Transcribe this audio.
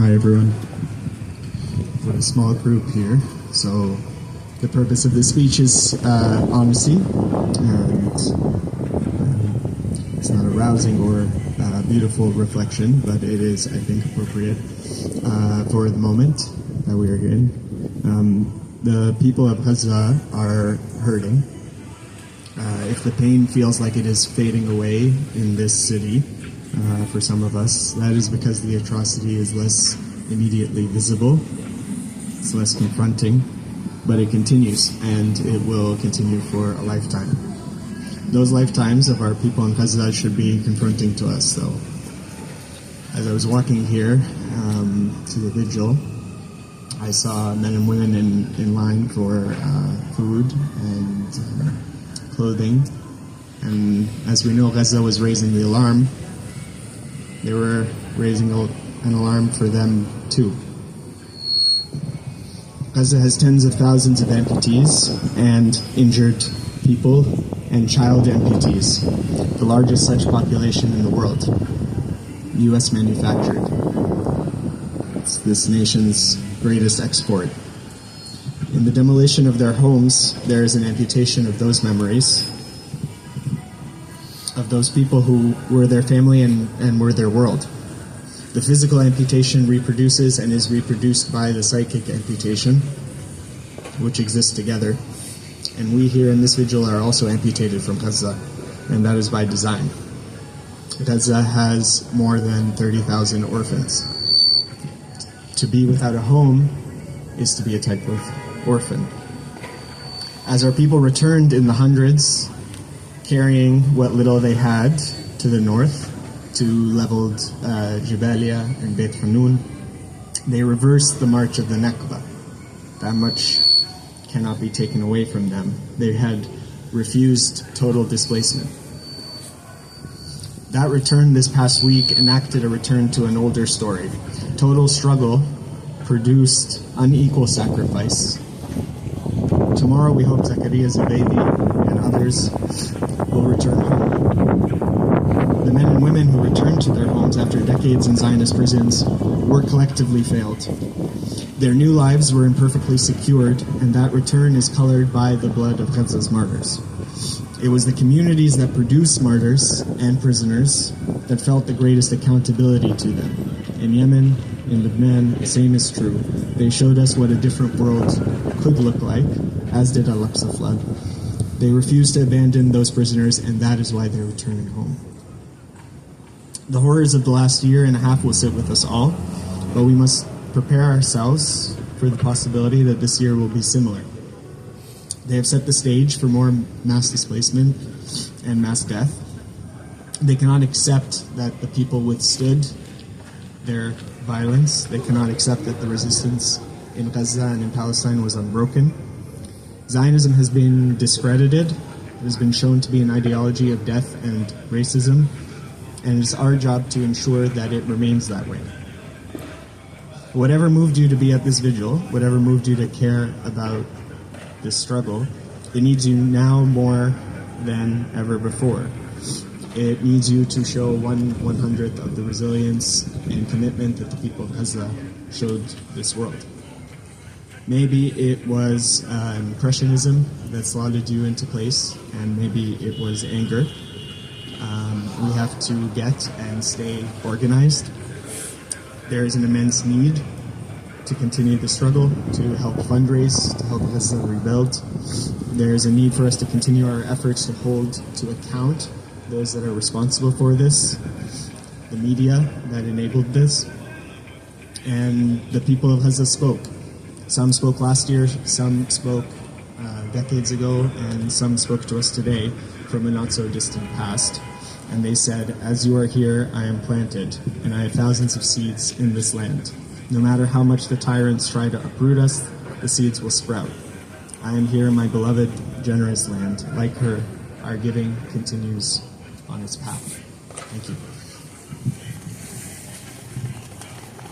Hi everyone. We're a small group here, so the purpose of this speech is honesty, and it's not a rousing or beautiful reflection, but it is, I think, appropriate for the moment that we are in. The people of Gaza are hurting. If the pain feels like it is fading away in this city, for some of us, that is because the atrocity is less immediately visible, it's less confronting, but it continues, and it will continue for a lifetime. Those lifetimes of our people in Gaza should be confronting to us, though. As I was walking here to the vigil, I saw men and women in line for food and clothing, and as we know, Gaza was raising the alarm. They were raising an alarm for them too. Gaza has tens of thousands of amputees and injured people and child amputees, the largest such population in the world, U.S. manufactured. It's this nation's greatest export. In the demolition of their homes, there is an amputation of those memories, of those people who were their family and were their world. The physical amputation reproduces and is reproduced by the psychic amputation, which exists together. And we here in this vigil are also amputated from Gaza, and that is by design. Gaza has more than 30,000 orphans. To be without a home is to be a type of orphan. As our people returned in the hundreds, carrying what little they had to the north, to leveled Jabalia and Beit Hanun, they reversed the march of the Nakba. That much cannot be taken away from them. They had refused total displacement. That return this past week enacted a return to an older story. Total struggle produced unequal sacrifice. Tomorrow we hope Zakaria Zubaydi and others will return home. The men and women who returned to their homes after decades in Zionist prisons were collectively failed. Their new lives were imperfectly secured, and that return is colored by the blood of Gaza's martyrs. It was the communities that produced martyrs and prisoners that felt the greatest accountability to them. In Yemen, in Lebanon, the same is true. They showed us what a different world could look like, as did Al-Aqsa flood. They refused to abandon those prisoners, and that is why they're returning home. The horrors of the last year and a half will sit with us all, but we must prepare ourselves for the possibility that this year will be similar. They have set the stage for more mass displacement and mass death. They cannot accept that the people withstood their violence. They cannot accept that the resistance in Gaza and in Palestine was unbroken. Zionism has been discredited. It has been shown to be an ideology of death and racism, and it's our job to ensure that it remains that way. Whatever moved you to be at this vigil, whatever moved you to care about this struggle, it needs you now more than ever before. It needs you to show 1/100th of the resilience and commitment that the people of Gaza showed this world. Maybe it was impressionism that slotted you into place, and maybe it was anger. We have to get and stay organized. There is an immense need to continue the struggle, to help fundraise, to help Gaza rebuild. There is a need for us to continue our efforts to hold to account those that are responsible for this, the media that enabled this, and the people of Gaza spoke. Some spoke last year, some spoke decades ago, and some spoke to us today from a not-so-distant past. And they said, as you are here, I am planted, and I have thousands of seeds in this land. No matter how much the tyrants try to uproot us, the seeds will sprout. I am here in my beloved, generous land. Like her, our giving continues on its path. Thank you.